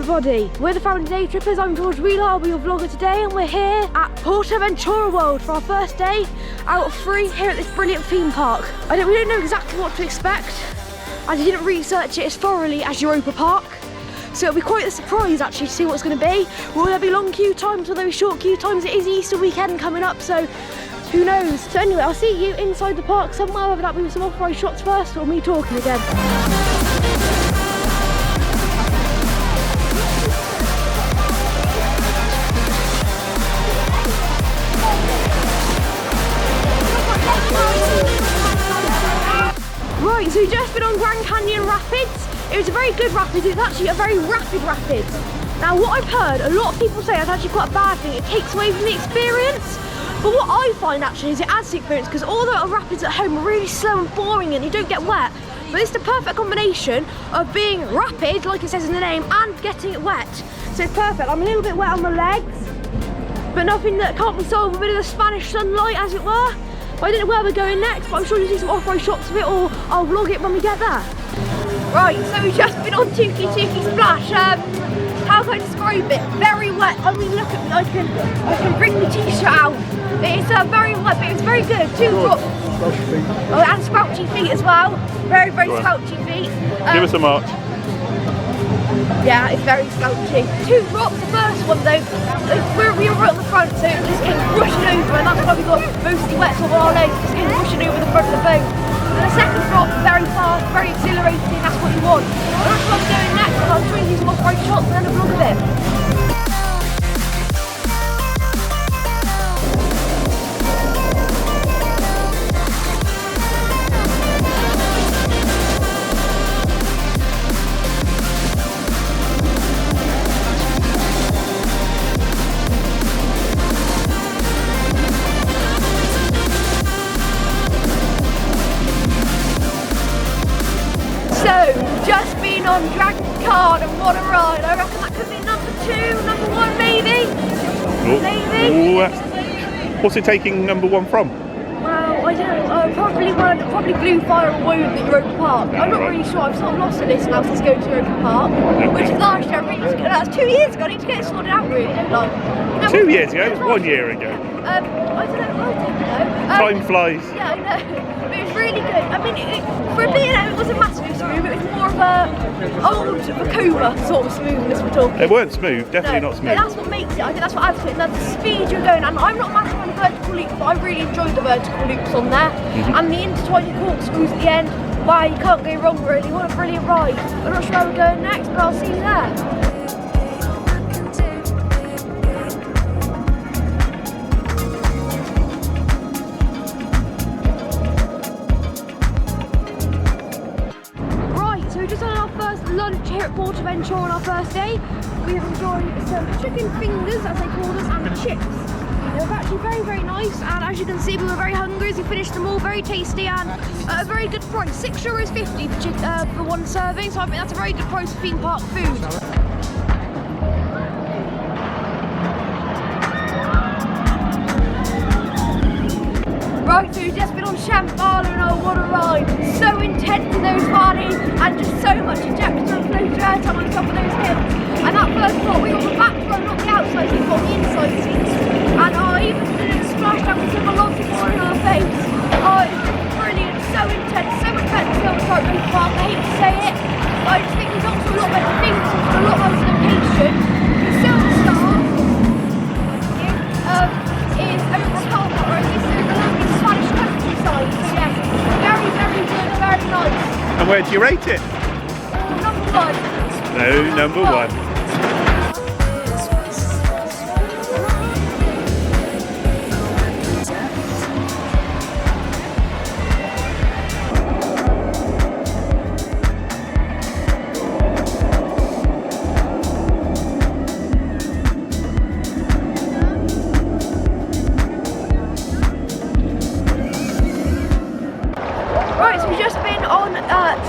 everybody, we're the Family Day Trippers. I'm George Wheeler, I'll be your vlogger today, and we're here at PortAventura World for our first day out of 3 here at this brilliant theme park. We don't know exactly what to expect, as you didn't research it as thoroughly as Europa Park. So it'll be quite a surprise actually to see what it's going to be. Will there be long queue times? Will there be short queue times? It is Easter weekend coming up, so who knows? So anyway, I'll see you inside the park somewhere, whether that be with some off-road shots first or me talking again. Right, so we've just been on Grand Canyon Rapids. It was a very good rapids. It's actually a very rapid rapids. Now what I've heard, a lot of people say that's actually quite a bad thing. It takes away from the experience. But what I find actually is it adds to the experience, because all the rapids at home are really slow and boring and you don't get wet. But it's the perfect combination of being rapid, like it says in the name, and getting it wet. So it's perfect. I'm a little bit wet on the legs, but nothing that can't be solved with a bit of the Spanish sunlight, as it were. But I don't know where we're going next, but I'm sure you'll see some off-road shots of it, or I'll vlog it when we get there. Right, so we've just been on Tutuki Splash. How can I describe it? Very wet. I mean, look at me, I can bring the t-shirt out. It's very wet, but it's very good. 2 drops. Oh, and spouchy feet as well. Very, very spouchy feet. Give us a mark. Yeah, it's very spouchy. 2 drops, the first one though, we were right on the front, so it just came rushing over, and that's why we got mostly wet on our legs, just came rushing over the front of the boat. And the second drop, very fast, very exhilarating, that's what you want. And that's what I'm doing next, and I'll show you some off-road shots and then a vlog of it. So, just been on Dragon Card and what a ride. I reckon that could be number 2, number 1 maybe? Oh. Maybe? Oh, what's it taking number 1 from? Well, I don't know, probably Blue Fire and Wound at Europa Park. I'm not really sure, I've sort of lost the list now since going to Europa Park, which is last year, that's 2 years ago, I need to get it sorted out really, like. No, 2 years ago? It was 1 year ago. I don't know. Time flies. Yeah, I know. But it was really good. I mean, for a bit, it wasn't massively smooth. It was more of a old Vacova sort of smoothness we're talking. It weren't smooth, definitely not smooth. But that's what makes it. I think that's what adds to it. And the speed you're going. And I'm not massive on the vertical loops, but I really enjoyed the vertical loops on there. And the intertwining corkscrews at the end. Wow, you can't go wrong really. What a brilliant ride. I'm not sure where we're going next, but I'll see you there. Lunch here at PortAventura on our first day. We have enjoyed some chicken fingers, as they call them, and chips. They were actually very, very nice, and as you can see, we were very hungry as we finished them all. Very tasty and at a very good price. €6.50 for 1 serving, so I think that's a very good price for theme park food. Right, so we've just been on Shambhala and oh, what a ride. So intense in those valleys and just so much ejection and flow through air time on the top of those hills. And that first part, we got the back row, not the outside seats, but the inside seats. And I even did a splash down with some velocity in our face. Oh, it was brilliant, so intense, so much better than the Europa Park. I hate to say it, but I just think we got to a lot better things, a lot more location. The silver star is over the car park, right? This is the lovely Spanish countryside, so yes, very, very good, very nice. And where do you rate it? Number 1. No, number 1. Right, so we've just been on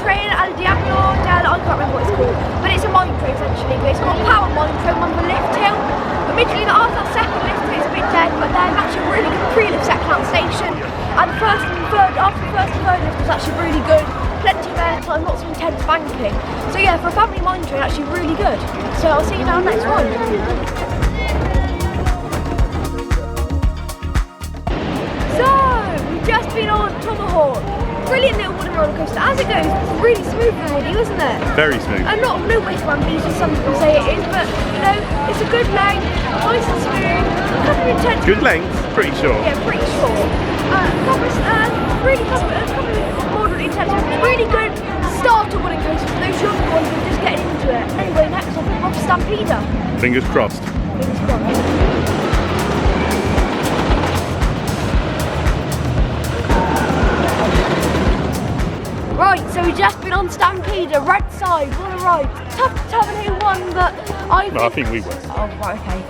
train al Diablo del, I can't remember what it's called, but it's a micro essentially, but pre-lift second out station. And the first and third, after the first and third lift was actually really good. Plenty of airtime, lots of intense banking. So yeah, for a family mind train, actually really good. So I'll see you down next one. So, we've just been on Tomahawk. Brilliant little wooden roller coaster. As it goes, it's really smooth already, wasn't it? Very smooth. And not no waste one piece, as some people say it is, but you know, it's a good length, nice and smooth, kind of intense. Good length, pretty short. Yeah, pretty short. Really couple of moderately intense. Really good starter wooden coaster for those younger ones who are just getting into it. Anyway, next up we've got Stampeder. Fingers crossed. Fingers crossed. Right, so we've just been on Stampeder, right side, what a ride. Tough to tell who won, but I think we won. Oh, right, okay.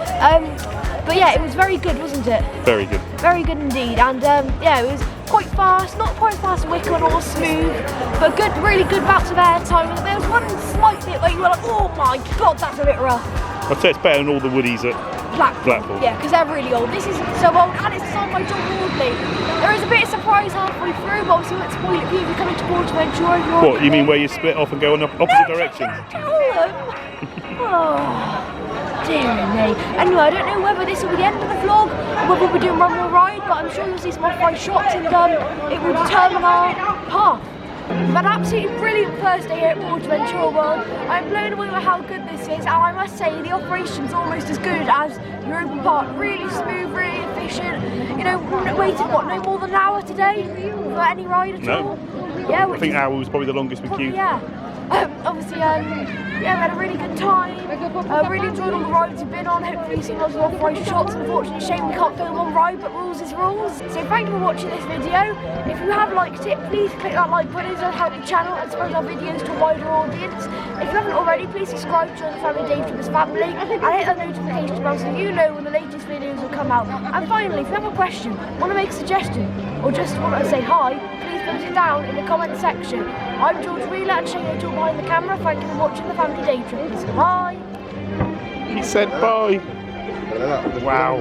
But yeah, it was very good, wasn't it? Very good. Very good indeed, and yeah, it was quite fast, not quite fast Wicked or smooth, but good, really good bouts of airtime. And there was one slight bit where you were like, oh my god, that's a bit rough. I'd say it's better than all the woodies at Blackpool. Yeah, because they're really old. This is so old, and it's designed by John Wardley. There is a bit of surprise halfway through, but obviously we won't spoil it for you if you're coming to PortAventura. What, you mean where you split off and go in opposite directions? Tell them. Oh, dear me. Anyway, I don't know whether this will be the end of the vlog, or whether we'll be doing one more ride, but I'm sure you'll see some off-ride shots, and it will determine our path. We've had an absolutely brilliant first day here at PortAventura World. I'm blown away by how good this is, and I must say the operation's almost as good as your open park. Really smooth, really efficient. You know, waited what, no more than an hour today for any ride at all? Yeah, I think hour was probably the longest we queued. Yeah. Obviously, yeah, we had a really good time. Really enjoyed all the rides we've been on. Hopefully you've seen lots of off-road shots. Unfortunately, shame we can't film on ride, but rules is rules. So thank you for watching this video. If you have liked it, please click that like button to help the channel and spread our videos to a wider audience. If you haven't already, please subscribe to the Family Day Trippers family and hit that notification bell so you know when the latest videos will come out. And finally, if you have a question, want to make a suggestion, or just want to say hi, please put it down in the comment section. I'm George Wheeler and Shane O'Toole behind the camera. Thank you for watching the Family Day Trippers. Bye! He said bye. Wow.